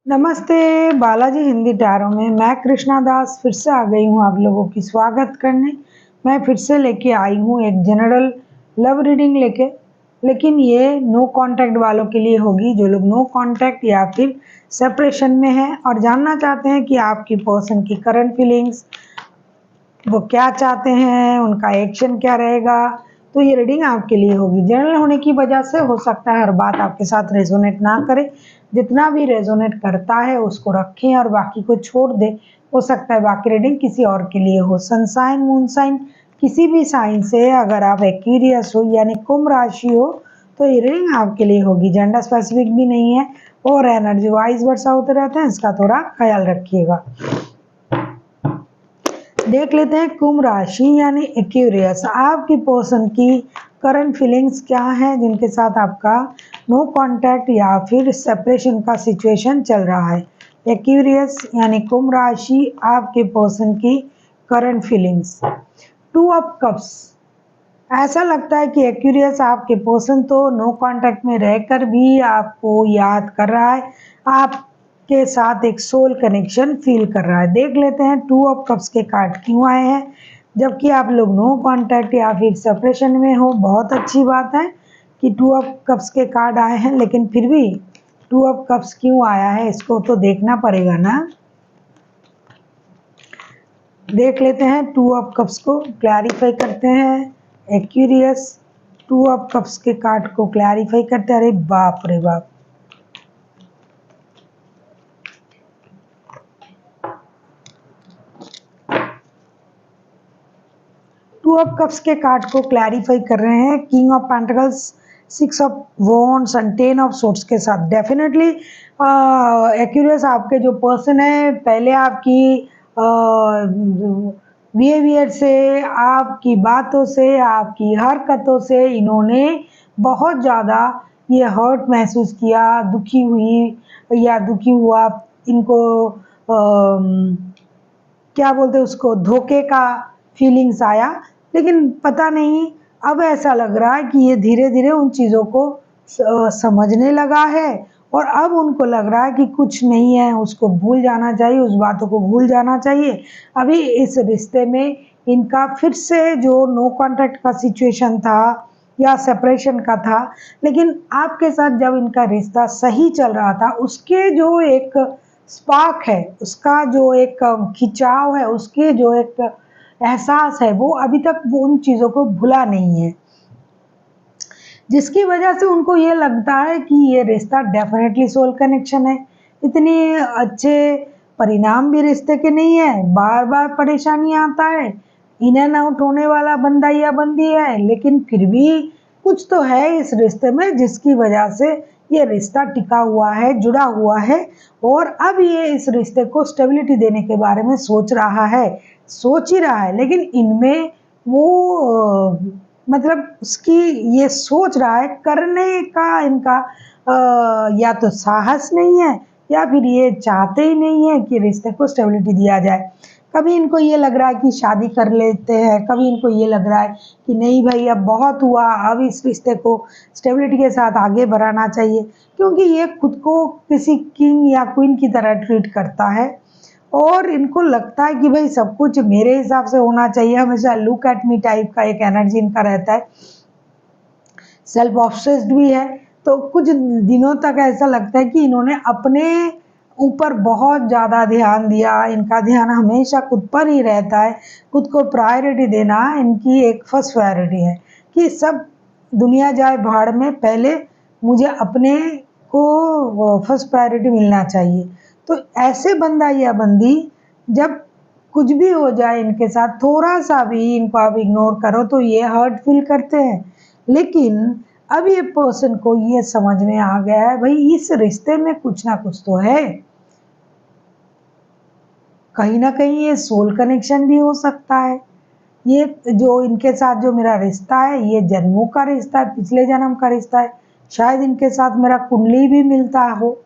नमस्ते बालाजी हिंदी टैरो में मैं कृष्णा दास फिर से आ गई हूँ आप लोगों की स्वागत करने। मैं फिर से लेके आई हूँ एक जनरल लव रीडिंग लेके, लेकिन ये नो कांटेक्ट वालों के लिए होगी जो लोग नो कांटेक्ट या फिर सेपरेशन में हैं और जानना चाहते हैं कि आपकी पर्सन की करंट फीलिंग्स, वो क्या चाहते हैं, उनका एक्शन क्या रहेगा। तो ये रीडिंग आपके लिए होगी। जनरल होने की वजह से हो सकता है हर बात आपके साथ रेजोनेट ना करे, जितना भी रेजोनेट करता है उसको रखें और बाकी को छोड़ दें। हो सकता है बाकी रीडिंग किसी और के लिए हो। सन साइन, मून साइन, किसी भी साइन से अगर आप एक्वेरियस हो यानी कुंभ राशि हो तो ये रीडिंग आपके लिए होगी। जेंडर स्पेसिफिक भी नहीं है और एनर्जी वाइज वर्षा होते रहते हैं, इसका थोड़ा ख्याल रखिएगा। देख लेते हैं कुंभ राशि यानी एक्वेरियस, आपकी पर्सन की करंट फीलिंग्स क्या है जिनके साथ आपका नो कांटेक्ट या फिर सेपरेशन का सिचुएशन चल रहा है। एक्वेरियस यानी कुंभ राशि, आपके पर्सन की current feelings. Two of cups, ऐसा लगता है कि एक्वेरियस आपके पर्सन तो नो कांटेक्ट में रहकर भी आपको याद कर रहा है, आपके साथ एक सोल कनेक्शन फील कर रहा है। देख लेते हैं टू ऑफ कप्स के कार्ड क्यों आए हैं जबकि आप लोग नो कांटेक्ट या फिर सेपरेशन में हो। बहुत अच्छी बात है कि टू ऑफ कप्स के कार्ड आए हैं, लेकिन फिर भी टू ऑफ कप्स क्यों आया है इसको तो देखना पड़ेगा ना। देख लेते हैं टू ऑफ कप्स को क्लैरिफाई करते हैं। एक्वेरियस टू ऑफ कप्स के कार्ड को क्लैरिफाई करते हैं। अरे बाप रे बाप, टू ऑफ कप्स के कार्ड को क्लैरिफाई कर रहे हैं king of pentacles, six of wands and ten of swords के साथ। डेफिनेटली एक्वेरियस आपके जो पर्सन है, पहले आपकी बिहेवियर से, आपकी बातों से, आपकी हरकतों से इन्होंने बहुत ज़्यादा ये हर्ट महसूस किया, दुखी हुई या दुखी हुआ। इनको क्या बोलते हैं उसको, धोखे का फीलिंग्स आया। लेकिन पता नहीं, अब ऐसा लग रहा है कि ये धीरे धीरे उन चीज़ों को समझने लगा है और अब उनको लग रहा है कि कुछ नहीं है, उसको भूल जाना चाहिए, उस बातों को भूल जाना चाहिए। अभी इस रिश्ते में इनका फिर से जो नो कांटेक्ट का सिचुएशन था या सेपरेशन का था, लेकिन आपके साथ जब इनका रिश्ता सही चल रहा था उसके जो एक स्पार्क है, उसका जो एक खिंचाव है, उसके जो एक एहसास है, वो अभी तक वो उन चीज़ों को भुला नहीं है, जिसकी वजह से उनको ये लगता है कि ये रिश्ता डेफिनेटली सोल कनेक्शन है। इतने अच्छे परिणाम भी रिश्ते के नहीं है, बार बार परेशानी आता है, इन एंड आउट होने वाला बंदा या बंदी है, लेकिन फिर भी कुछ तो है इस रिश्ते में जिसकी वजह से ये रिश्ता टिका हुआ है, जुड़ा हुआ है और अब ये इस रिश्ते को स्टेबिलिटी देने के बारे में सोच रहा है, सोच ही रहा है। लेकिन इनमें वो मतलब उसकी ये सोच रहा है, करने का इनका या तो साहस नहीं है या फिर ये चाहते ही नहीं है कि रिश्ते को स्टेबिलिटी दिया जाए। कभी इनको ये लग रहा है कि शादी कर लेते हैं, कभी इनको ये लग रहा है कि नहीं भाई अब बहुत हुआ, अब इस रिश्ते को स्टेबिलिटी के साथ आगे बढ़ाना चाहिए, क्योंकि ये खुद को किसी किंग या क्वीन की तरह ट्रीट करता है और इनको लगता है कि भाई सब कुछ मेरे हिसाब से होना चाहिए। हमेशा लुक एट मी टाइप का एक एनर्जी इनका रहता है। सेल्फ ऑब्सेस्ड भी है, तो कुछ दिनों तक ऐसा लगता है कि इन्होंने अपने ऊपर बहुत ज़्यादा ध्यान दिया, इनका ध्यान हमेशा खुद पर ही रहता है। खुद को प्रायोरिटी देना इनकी एक फर्स्ट प्रायोरिटी है कि सब दुनिया जाए भाड़ में, पहले मुझे अपने को फर्स्ट प्रायोरिटी मिलना चाहिए। तो ऐसे बंदा या बंदी जब कुछ भी हो जाए इनके साथ, थोड़ा सा भी इनको आप इग्नोर करो तो ये हर्ट फील करते हैं। लेकिन अब ये पर्सन को ये समझ में आ गया है भाई इस रिश्ते में कुछ ना कुछ तो है, कहीं ना कहीं ये सोल कनेक्शन भी हो सकता है। ये जो इनके साथ जो मेरा रिश्ता है ये जन्मों का रिश्ता है, पिछले जन्म का रिश्ता है, शायद इनके साथ मेरा कुंडली भी मिलता हो।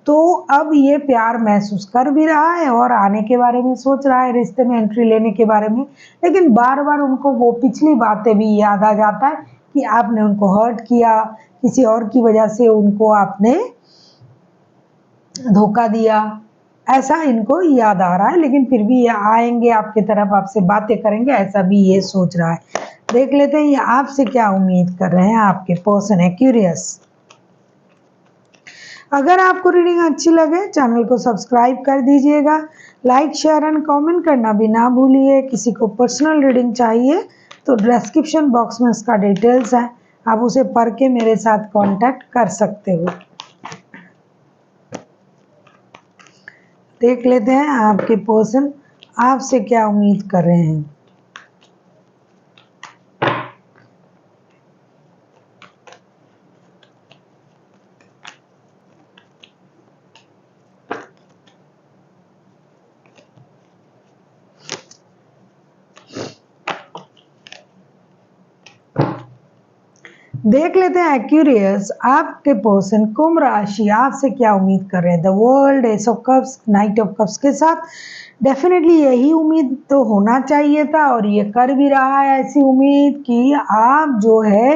तो अब ये प्यार महसूस कर भी रहा है और आने के बारे में सोच रहा है, रिश्ते में एंट्री लेने के बारे में। लेकिन बार बार उनको वो पिछली बातें भी याद आ जाता है कि आपने उनको हर्ट किया, किसी और की वजह से उनको आपने धोखा दिया, ऐसा इनको याद आ रहा है, लेकिन फिर भी ये आएंगे आपकी तरफ, आपसे बातें करेंगे, ऐसा भी ये सोच रहा है। देख लेते हैं ये आपसे क्या उम्मीद कर रहे हैं, आपके पर्सन है क्यूरियस। अगर आपको रीडिंग अच्छी लगे चैनल को सब्सक्राइब कर दीजिएगा, लाइक शेयर एंड कमेंट करना भी ना भूलिए। किसी को पर्सनल रीडिंग चाहिए तो डिस्क्रिप्शन बॉक्स में उसका डिटेल्स है, आप उसे पढ़ के मेरे साथ कांटेक्ट कर सकते हो। देख लेते हैं आपके पर्सन आपसे क्या उम्मीद कर रहे हैं। देख लेते हैं एक्यूरियस आपके पर्सन कुंभ राशि आपसे क्या उम्मीद कर रहे हैं। The world, S of cups, night of cups के साथ डेफिनेटली यही उम्मीद तो होना चाहिए था और ये कर भी रहा है ऐसी उम्मीद कि आप जो है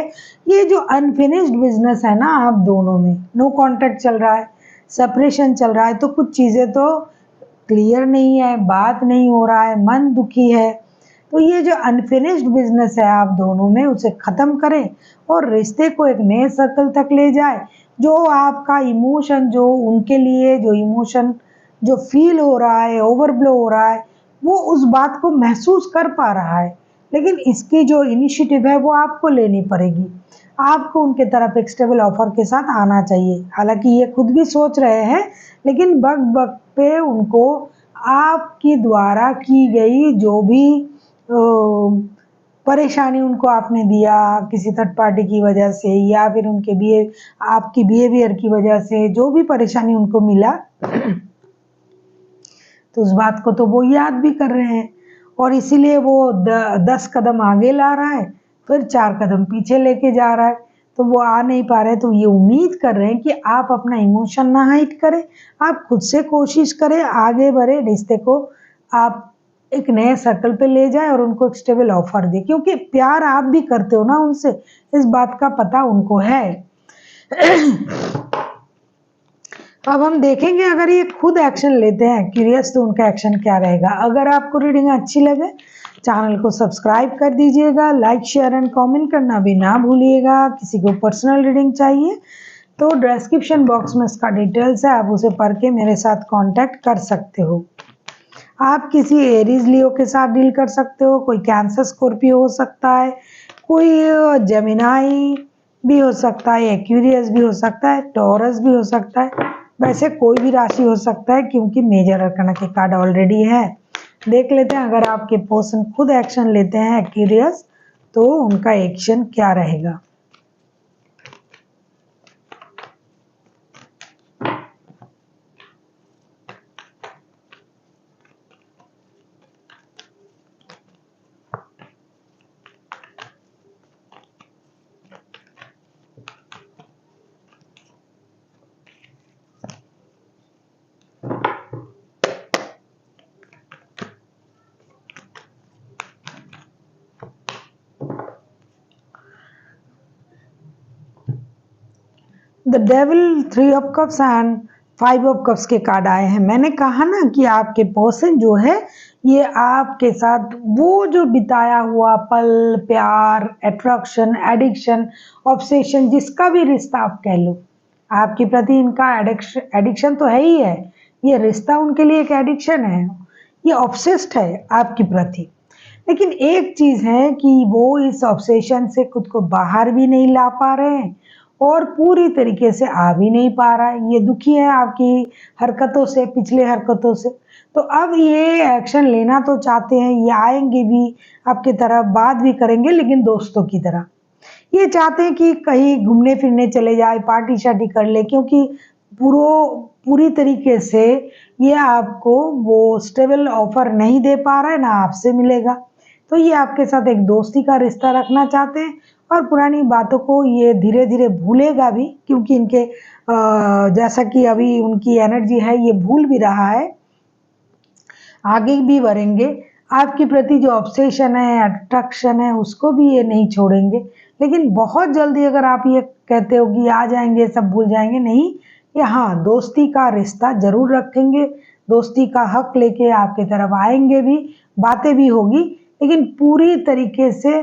ये जो अनफिनिश्ड बिजनेस है ना आप दोनों में, नो कॉन्टैक्ट चल रहा है, सेपरेशन चल रहा है, तो कुछ चीज़ें तो क्लियर नहीं है, बात नहीं हो रहा है, मन दुखी है। तो ये जो अनफिनिश्ड बिजनेस है आप दोनों में उसे ख़त्म करें और रिश्ते को एक नए सर्कल तक ले जाए। जो आपका इमोशन, जो उनके लिए जो इमोशन जो फील हो रहा है, ओवरफ्लो हो रहा है, वो उस बात को महसूस कर पा रहा है, लेकिन इसकी जो इनिशिएटिव है वो आपको लेनी पड़ेगी। आपको उनके तरफ एक स्टेबल ऑफर के साथ आना चाहिए। हालांकि ये खुद भी सोच रहे हैं, लेकिन वक्त वक्त पे उनको आपके द्वारा की गई जो भी परेशानी उनको आपने दिया किसी थर्ड पार्टी की वजह से या फिर उनके आपकी बिहेवियर की वजह से जो भी परेशानी उनको मिला तो उस बात को तो वो याद भी कर रहे हैं और इसीलिए वो 10 कदम आगे ला रहा है, फिर 4 कदम पीछे लेके जा रहा है, तो वो आ नहीं पा रहे। तो ये उम्मीद कर रहे हैं कि आप अपना इमोशन ना हाइड करें, आप खुद से कोशिश करें, आगे बढ़े, रिश्ते को आप एक नए सर्कल पे ले जाए और उनको एक स्टेबल ऑफर दे, क्योंकि प्यार आप भी करते हो ना उनसे, इस बात का पता उनको है। अब हम देखेंगे अगर ये खुद एक्शन लेते हैं क्यूरियस तो उनका एक्शन क्या रहेगा। अगर आपको रीडिंग अच्छी लगे चैनल को सब्सक्राइब कर दीजिएगा, लाइक शेयर एंड कमेंट करना भी ना भूलिएगा। किसी को पर्सनल रीडिंग चाहिए तो डिस्क्रिप्शन बॉक्स में इसका डिटेल्स है, आप उसे पढ़ के मेरे साथ कांटेक्ट कर सकते हो। आप किसी एरीज लियो के साथ डील कर सकते हो, कोई कैंसर स्कॉर्पियो हो सकता है, कोई जेमिनाई भी हो सकता है, एक्वेरियस भी हो सकता है, टॉरस भी हो सकता है, वैसे कोई भी राशि हो सकता है क्योंकि मेजर अरकाना के कार्ड ऑलरेडी है। देख लेते हैं अगर आपके पर्सन खुद एक्शन लेते हैं एक्वेरियस तो उनका एक्शन क्या रहेगा। The devil, 3 of cups and 5 of cups के कार्ड आए हैं। मैंने कहा ना कि आपके पर्सन जो है ये आपके साथ वो जो बिताया हुआ पल, प्यार, अट्रैक्शन, एडिक्शन, ऑब्सेशन, जिसका भी रिश्ता आप कह लो, आपके प्रति इनका एडिक्शन तो है ही है, ये रिश्ता उनके लिए एक एडिक्शन है, ये ऑब्सेस्ड है आपके प्रति। लेकिन एक चीज़ है कि वो इस ऑब्सेशन से खुद को बाहर भी नहीं ला पा रहे हैं और पूरी तरीके से आ भी नहीं पा रहा है। ये दुखी है आपकी हरकतों से, पिछले हरकतों से। तो अब ये एक्शन लेना तो चाहते हैं, ये आएंगे भी आपकी तरफ, बात भी करेंगे, लेकिन दोस्तों की तरह। ये चाहते हैं कि कहीं घूमने फिरने चले जाए, पार्टी शार्टी कर ले, क्योंकि पूरी तरीके से ये आपको वो स्टेबल ऑफर नहीं दे पा रहा है, ना आपसे मिलेगा। तो ये आपके साथ एक दोस्ती का रिश्ता रखना चाहते हैं और पुरानी बातों को ये धीरे धीरे भूलेगा भी, क्योंकि इनके जैसा कि अभी उनकी एनर्जी है ये भूल भी रहा है, आगे भी बढ़ेंगे। आपके प्रति जो ऑब्सेशन है, अट्रैक्शन है, उसको भी ये नहीं छोड़ेंगे। लेकिन बहुत जल्दी अगर आप ये कहते हो कि आ जाएंगे सब भूल जाएंगे, नहीं, कि हाँ, दोस्ती का रिश्ता जरूर रखेंगे, दोस्ती का हक लेके आपकी तरफ आएंगे भी, बातें भी होगी, लेकिन पूरी तरीके से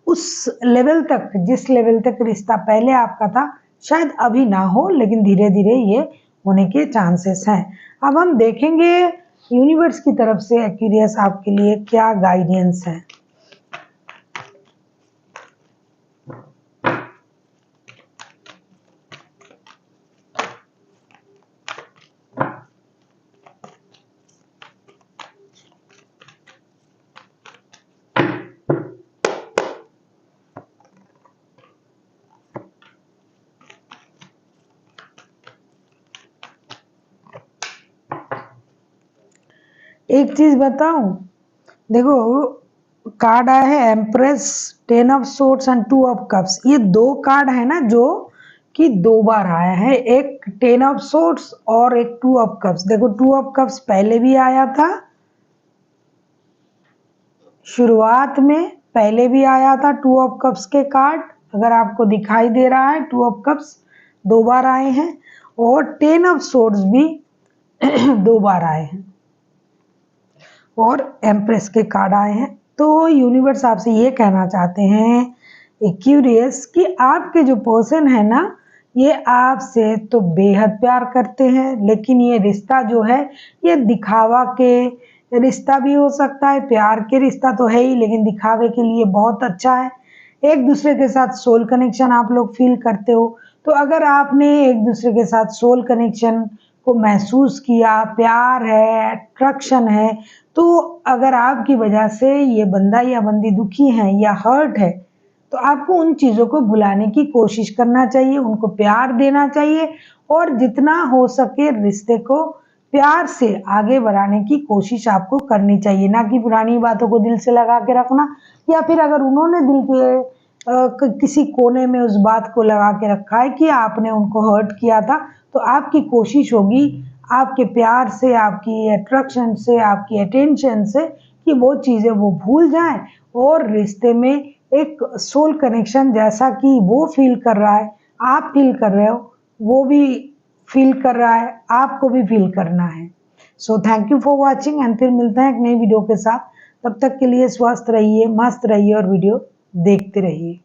उस लेवल तक, जिस लेवल तक रिश्ता पहले आपका था, शायद अभी ना हो, लेकिन धीरे धीरे ये होने के चांसेस हैं। अब हम देखेंगे यूनिवर्स की तरफ से एक्वेरियस आपके लिए क्या गाइडेंस है। एक चीज बताऊं, देखो कार्ड आया है empress, 10 of swords and 2 of cups. ये दो कार्ड है ना जो कि दो बार आया है, एक 10 ऑफ सोर्ड्स और एक 2 ऑफ कप्स। देखो 2 ऑफ कप्स पहले भी आया था, शुरुआत में पहले भी आया था 2 ऑफ कप्स के कार्ड, अगर आपको दिखाई दे रहा है 2 ऑफ कप्स दो बार आए हैं, और 10 ऑफ सोर्ड्स भी दो बार आए हैं, और एम्प्रेस के कार्ड आए हैं। तो यूनिवर्स आपसे ये कहना चाहते हैं एक्वेरियस कि आपके जो पर्सन है ना, ये आपसे तो बेहद प्यार करते हैं, लेकिन ये रिश्ता जो है ये दिखावा के रिश्ता भी हो सकता है, प्यार के रिश्ता तो है ही, लेकिन दिखावे के लिए बहुत अच्छा है। एक दूसरे के साथ सोल कनेक्शन आप लोग फील करते हो, तो अगर आपने एक दूसरे के साथ सोल कनेक्शन को महसूस किया, प्यार है, अट्रैक्शन है, तो अगर आपकी वजह से ये बंदा या बंदी दुखी है या हर्ट है, तो आपको उन चीज़ों को भुलाने की कोशिश करना चाहिए, उनको प्यार देना चाहिए, और जितना हो सके रिश्ते को प्यार से आगे बढ़ाने की कोशिश आपको करनी चाहिए, ना कि पुरानी बातों को दिल से लगा के रखना, या फिर अगर उन्होंने दिल के किसी कोने में उस बात को लगा के रखा है कि आपने उनको हर्ट किया था, तो आपकी कोशिश होगी आपके प्यार से, आपकी अट्रैक्शन से, आपकी अटेंशन से कि वो चीज़ें वो भूल जाएं, और रिश्ते में एक सोल कनेक्शन जैसा कि वो फील कर रहा है, आप फील कर रहे हो, वो भी फील कर रहा है, आपको भी फील करना है। So thank you for watching, and फिर मिलते हैं एक नई वीडियो के साथ। तब तक के लिए स्वस्थ रहिए, मस्त रहिए और वीडियो देखते रहिए।